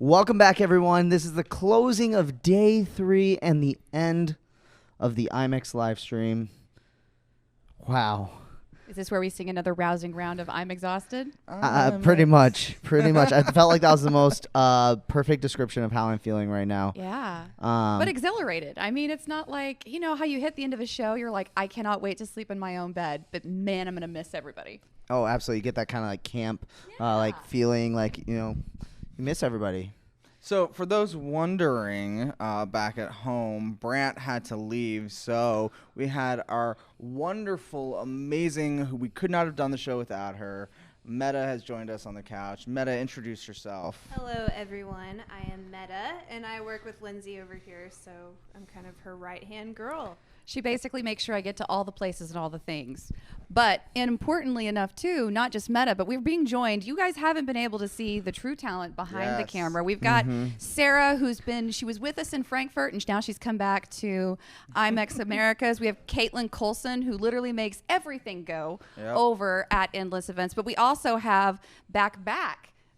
Welcome back, everyone. This is the closing of day 3 and the end of the IMEX live stream. Wow. Is this where we sing another rousing round of I'm exhausted? Pretty much. I felt like that was the most perfect description of how I'm feeling right now. Yeah. But exhilarated. I mean, it's not like, you know how you hit the end of a show, you're like, I cannot wait to sleep in my own bed, but man, I'm going to miss everybody. Oh, absolutely. You get that kind of like camp, like feeling like, you miss everybody. So for those wondering back at home, Brant had to leave, so we had our wonderful, amazing, who we could not have done the show without her. Meta has joined us on the couch. Meta, introduce yourself. Hello, everyone. I am Meta, and I work with Lindsay over here, so I'm kind of her right-hand girl. She basically makes sure I get to all the places and all the things. But importantly enough, too, not just Meta, but we're being joined. You guys haven't been able to see the true talent behind the camera. We've got Sarah, she was with us in Frankfurt, and now she's come back to IMEX Americas. We have Caitlin Colson, who literally makes everything go over at Endless Events. But we also have back.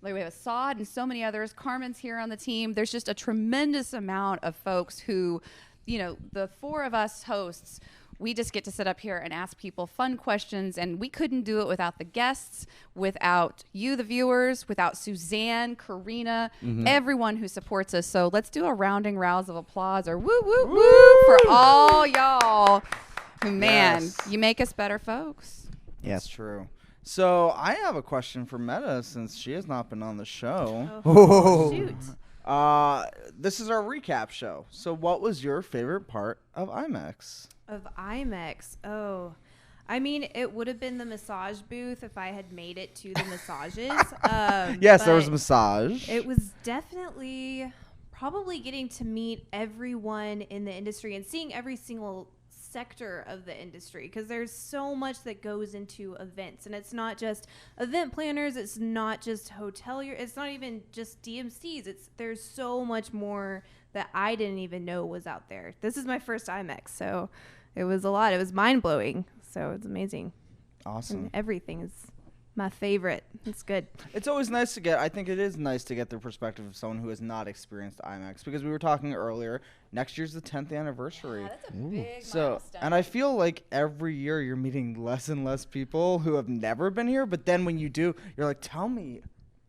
Like we have Assad and so many others. Carmen's here on the team. There's just a tremendous amount of folks who, the 4 of us hosts, we just get to sit up here and ask people fun questions, and we couldn't do it without the guests, without you, the viewers, without Suzanne, Karina, everyone who supports us. So let's do a rounding rouse of applause or woo, woo, woo for all y'all. Man, you make us better folks. Yes, true. So I have a question for Meta since she has not been on the show. Oh, shoot. This is our recap show. So what was your favorite part of IMEX? Of IMEX. Oh, I mean, it would have been the massage booth if I had made it to the massages. Yes, there was a massage. It was definitely probably getting to meet everyone in the industry and seeing every single sector of the industry, because there's so much that goes into events, and it's not just event planners, it's not just hotelier, it's not even just DMCs, there's so much more that I didn't even know was out there. This is my first IMEX, so it was a lot. It was mind-blowing, so it's amazing. Awesome. And everything is my favorite. It's good. It's always nice to get, I think it is nice to get the perspective of someone who has not experienced IMEX, because we were talking earlier, next year's the 10th anniversary. Yeah, that's a big milestone. And I feel like every year you're meeting less and less people who have never been here, but then when you do, you're like, tell me,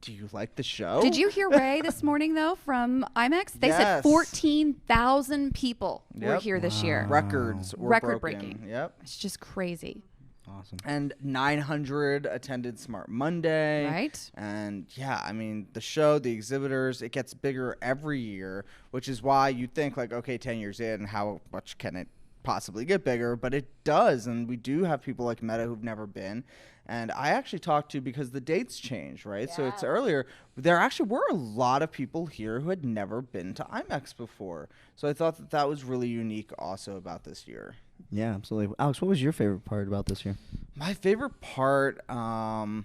do you like the show? Did you hear Ray this morning, though, from IMEX? They said 14,000 people were here this year. Records were record-breaking. Yep. It's just crazy. Awesome. And 900 attended Smart Monday. Right. And yeah, I mean, the show, the exhibitors, it gets bigger every year, which is why you think like, okay, 10 years in, how much can it possibly get bigger? But it does. And we do have people like Meta who've never been. And I actually talked to, because the dates change, right? Yeah. So it's earlier. There actually were a lot of people here who had never been to IMEX before. So I thought that was really unique also about this year. Yeah, absolutely. Alex, what was your favorite part about this year? My favorite part, I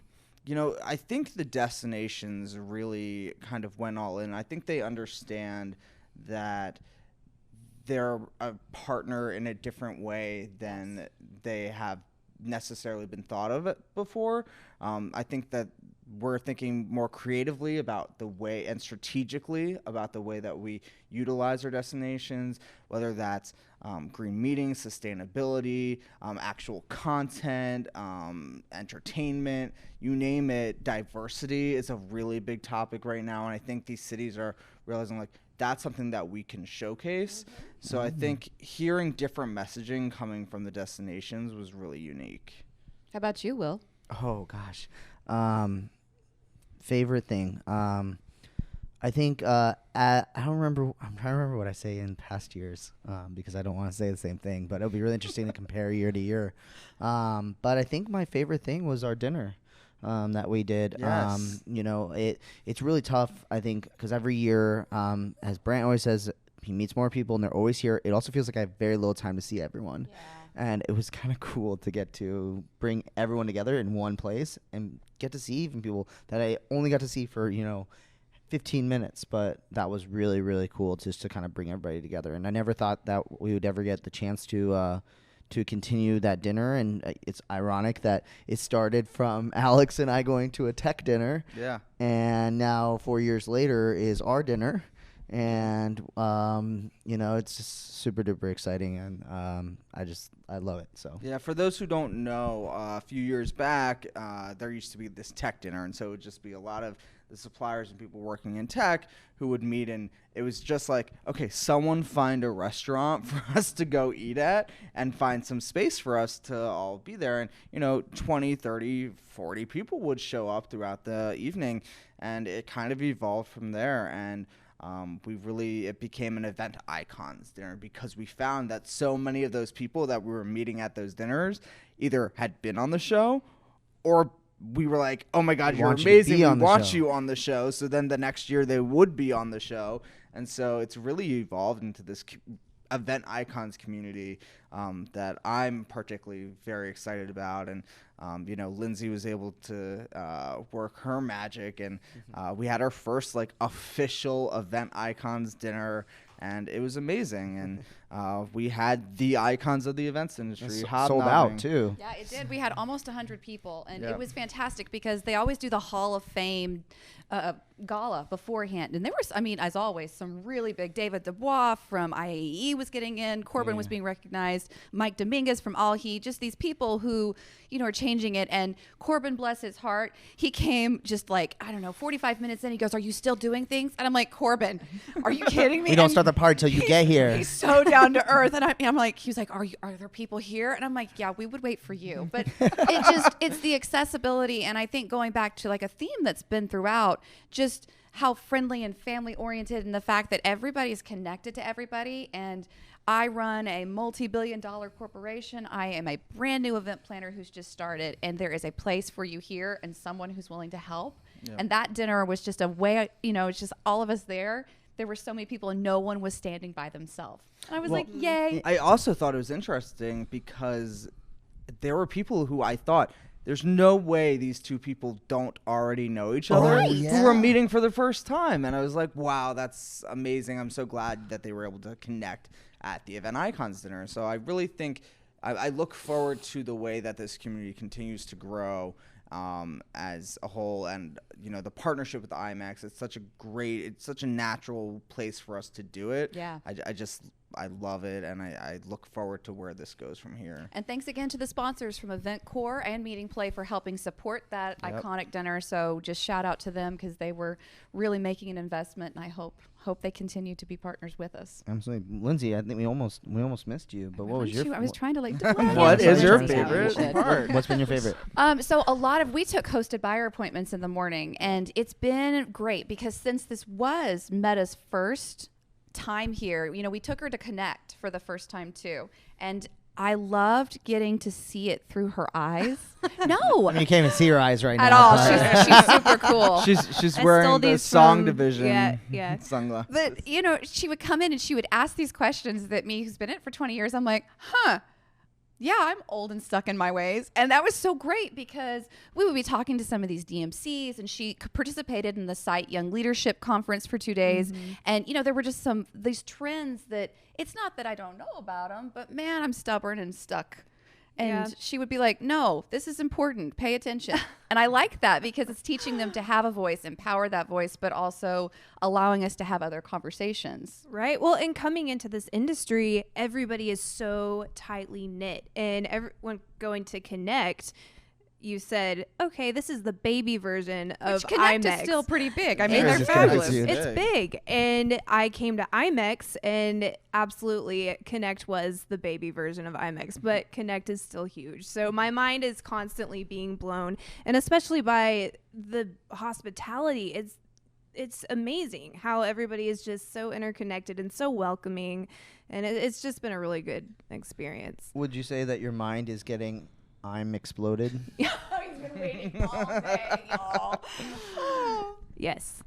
think the destinations really kind of went all in. I think they understand that they're a partner in a different way than they have necessarily been thought of it before. I think that we're thinking more creatively about the way and strategically about the way that we utilize our destinations, whether that's green meetings, sustainability, actual content, entertainment, you name it. Diversity is a really big topic right now, and I think these cities are realizing like that's something that we can showcase. So I think hearing different messaging coming from the destinations was really unique. How about you, Will? Oh, gosh. Favorite thing. I think I don't remember. I'm trying to remember what I say in past years because I don't want to say the same thing. But it'll be really interesting to compare year to year. But I think my favorite thing was our dinner that we did. Yes. It's really tough, I think, because every year, as Brant always says, he meets more people and they're always here. It also feels like I have very little time to see everyone. Yeah. And it was kind of cool to get to bring everyone together in one place and get to see even people that I only got to see for, 15 minutes. But that was really, really cool just to kind of bring everybody together. And I never thought that we would ever get the chance to to continue that dinner. And it's ironic that it started from Alex and I going to a tech dinner. Yeah. And now 4 years later is our dinner. And, it's just super duper exciting. And I love it. So Yeah, for those who don't know, a few years back, there used to be this tech dinner. And so it would just be a lot of the suppliers and people working in tech who would meet, and it was just like, okay, someone find a restaurant for us to go eat at and find some space for us to all be there. And 20, 30, 40 people would show up throughout the evening, and it kind of evolved from there. And it became an event icons dinner, because we found that so many of those people that we were meeting at those dinners either had been on the show, or we were like, oh my God, you're amazing, we want you on the show. So then the next year they would be on the show. And so it's really evolved into this event icons community that I'm particularly very excited about. And Lindsay was able to work her magic, and we had our first official event icons dinner, and it was amazing. And we had the icons of the events industry sold out too. Yeah, it did. We had almost 100 people, and it was fantastic because they always do the Hall of Fame gala beforehand. And there was, as always, some really big. David Dubois from IAE was getting in. Corbin was being recognized. Mike Dominguez from Alhi. Just these people who, are changing it. And Corbin, bless his heart, he came just 45 minutes in. He goes, "Are you still doing things?" And I'm like, "Corbin, are you kidding me?" We don't start the party till you get here. He's so down to earth. And I'm like, he was like, are there people here? And I'm like, yeah, we would wait for you. But it's the accessibility. And I think going back to a theme that's been throughout, just how friendly and family oriented, and the fact that everybody is connected to everybody. And I run a multi-billion-dollar corporation. I am a brand new event planner who's just started, and there is a place for you here and someone who's willing to help. Yep. And that dinner was just a way, it's just all of us there. There were so many people, and no one was standing by themselves. And I was like, yay. I also thought it was interesting because there were people who I thought, there's no way these two people don't already know each other, who were meeting for the first time. And I was like, wow, that's amazing. I'm so glad that they were able to connect at the Event Icons dinner. So I really think I look forward to the way that this community continues to grow as a whole. And, the partnership with IMEX, it's such a natural place for us to do it. Yeah. I love it, and I look forward to where this goes from here. And thanks again to the sponsors from Event Core and Meeting Play for helping support that iconic dinner. So just shout out to them, because they were really making an investment, and I hope they continue to be partners with us. Absolutely. Lindsay, I think we almost missed you, but what was your I was trying to What is your favorite part? What's been your favorite? So we took hosted buyer appointments in the morning, and it's been great because since this was Meta's first time here, we took her to connect for the first time too, and I loved getting to see it through her eyes. No, you can't even see her eyes right now at all. She's super cool. She's wearing the Song Division sunglasses. But she would come in and she would ask these questions that me, who's been in it for 20 years, I'm like, yeah, I'm old and stuck in my ways. And that was so great because we would be talking to some of these DMCs, and she participated in the Site Young Leadership Conference for 2 days. Mm-hmm. And, there were just these trends that it's not that I don't know about them, but man, I'm stubborn and stuck. And she would be like, no, this is important. Pay attention. And I like that because it's teaching them to have a voice, empower that voice, but also allowing us to have other conversations. Right. Well, and coming into this industry, everybody is so tightly knit, and everyone going to connect. You said, okay, this is the baby version of Connect IMEX. Is still pretty big. They're fabulous. It's big. And I came to IMEX, and absolutely Connect was the baby version of IMEX, but Connect is still huge. So my mind is constantly being blown, and especially by the hospitality. It's amazing how everybody is just so interconnected and so welcoming, and it's just been a really good experience. Would you say that your mind is getting exploded? He's been waiting all day, y'all. Yes.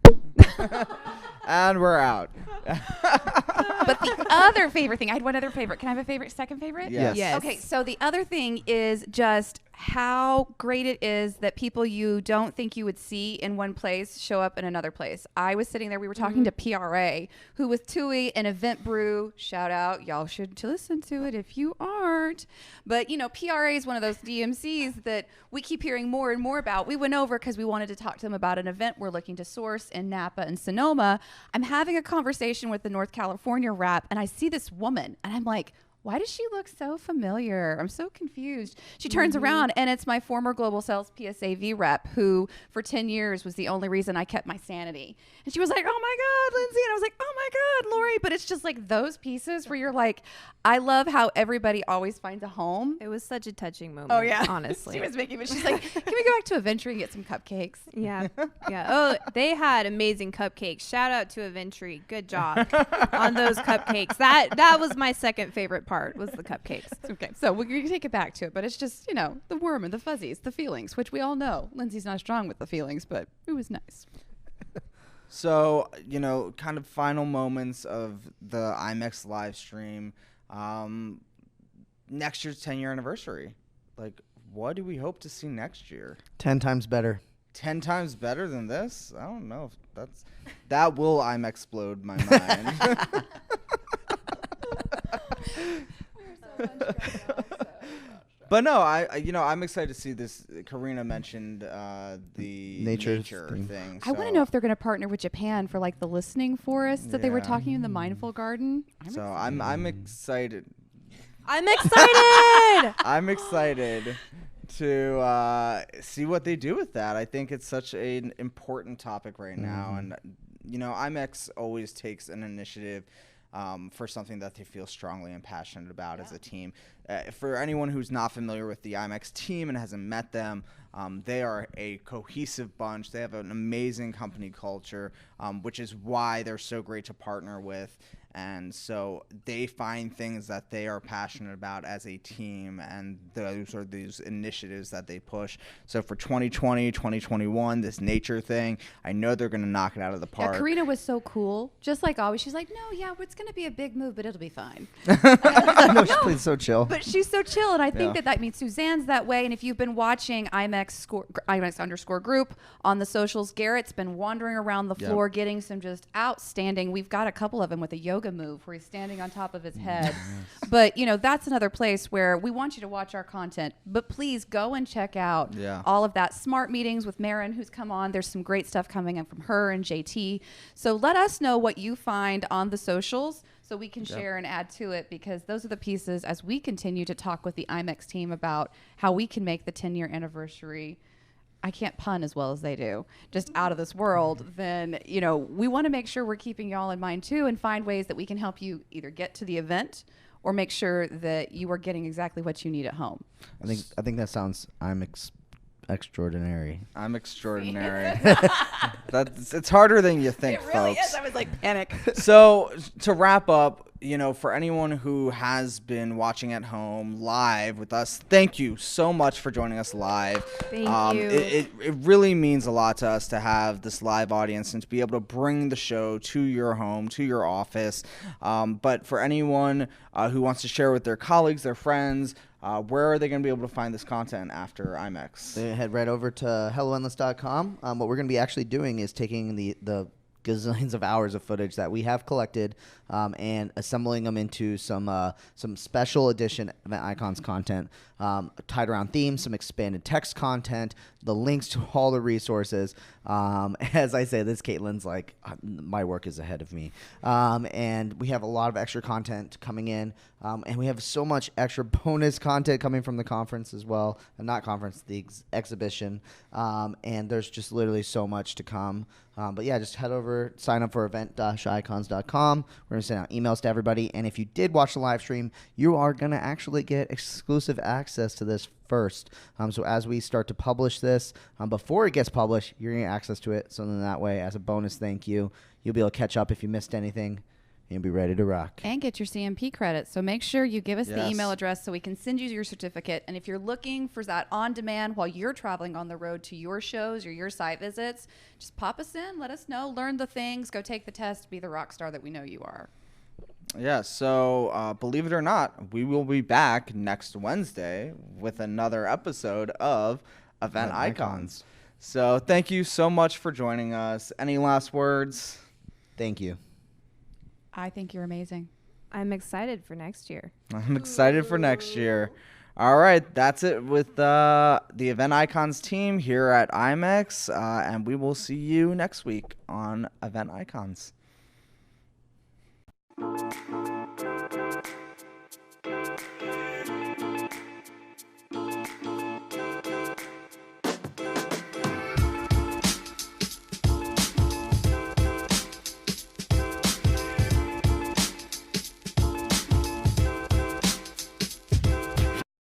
And we're out. But the other favorite thing, I had one other favorite. Can I have a second favorite? Yes. Okay, so the other thing is just how great it is that people you don't think you would see in one place show up in another place. I was sitting there, we were talking to PRA, who with Tui and Event Brew, shout out, y'all should listen to it if you aren't. But, you know, PRA is one of those DMCs that we keep hearing more and more about. We went over because we wanted to talk to them about an event we're looking to source in Napa and Sonoma. I'm having a conversation with the North California rep, and I see this woman, and I'm like, why does she look so familiar? I'm so confused. She turns around, and it's my former global sales PSAV rep, who for 10 years was the only reason I kept my sanity. And she was like, oh my God, Lindsay. And I was like, oh my God, Lori. But it's just like those pieces where you're like, I love how everybody always finds a home. It was such a touching moment. Oh, yeah. Honestly. She was making me, she's like, can we go back to Aventry and get some cupcakes? Yeah. Yeah. Oh, they had amazing cupcakes. Shout out to Aventry. Good job on those cupcakes. That was my second favorite part, was the cupcakes. Okay. So we're going to take it back to it, but it's just, you know, the worm and the fuzzies, the feelings, which we all know. Lindsay's not strong with the feelings, but it was nice. So, you know, kind of final moments of the IMEX live stream. Next year's 10-year anniversary. Like, what do we hope to see next year? 10 times better. 10 times better than this? I don't know. That will IMEXplode my mind. But no, I'm excited to see this. Karina mentioned the nature thing. I want to know if they're going to partner with Japan for like the listening forest that they were talking in the Mindful Garden. I'm excited. I'm excited. I'm excited to see what they do with that. I think it's such an important topic right now, and you know, IMEX always takes an initiative for something that they feel strongly and passionate about as a team. For anyone who's not familiar with the IMEX team and hasn't met them, they are a cohesive bunch. They have an amazing company culture, which is why they're so great to partner with. And so they find things that they are passionate about as a team, and those are these initiatives that they push. So for 2020, 2021, this nature thing, I know they're going to knock it out of the park. Yeah, Karina was so cool. Just like always, she's like, no, yeah, it's going to be a big move, but it'll be fine. No, she's so chill. But she's so chill, and I think that means Suzanne's that way. And if you've been watching IMEX_ group on the socials, Garrett's been wandering around the floor getting some just outstanding. We've got a couple of them with a yoga move where he's standing on top of his head. But, you know, that's another place where we want you to watch our content. But please go and check out all of that. Smart Meetings with Marin, who's come on. There's some great stuff coming in from her and JT. So let us know what you find on the socials, so we can share and add to it, because those are the pieces as we continue to talk with the IMEX team about how we can make the 10-year anniversary, I can't pun as well as they do, just out of this world. Then, you know, we want to make sure we're keeping y'all in mind too, and find ways that we can help you either get to the event or make sure that you are getting exactly what you need at home. I think that sounds extraordinary. I'm extraordinary. It's harder than you think, it really folks. is. I was like, panic. So to wrap up, you know, for anyone who has been watching at home live with us, thank you so much for joining us live. Thank you. It really means a lot to us to have this live audience and to be able to bring the show to your home, to your office. But for anyone who wants to share with their colleagues, their friends, where are they going to be able to find this content after IMEX? They head right over to helloendless.com. What we're going to be actually doing is taking the gazillions of hours of footage that we have collected and assembling them into some special edition Event Icons content tied around themes, some expanded text content, the links to all the resources. As I say this, Caitlin's like, my work is ahead of me. And we have a lot of extra content coming in. And we have so much extra bonus content coming from the conference as well. Not conference, the exhibition. And there's just literally so much to come. But yeah, just head over, sign up for event-icons.com. We're going to send out emails to everybody. And if you did watch the live stream, you are going to actually get exclusive access to this first. So as we start to publish this, before it gets published, you're going to get access to it. So then that way, as a bonus thank you, you'll be able to catch up if you missed anything. You'll be ready to rock. And get your CMP credits. So make sure you give us the email address so we can send you your certificate. And if you're looking for that on demand while you're traveling on the road to your shows or your site visits, just pop us in, let us know, learn the things, go take the test, be the rock star that we know you are. Yeah, so believe it or not, we will be back next Wednesday with another episode of Event Icons. So thank you so much for joining us. Any last words? Thank you. I think you're amazing. I'm excited for next year. I'm excited for next year. All right, that's it with the Event Icons team here at IMEX, and we will see you next week on Event Icons.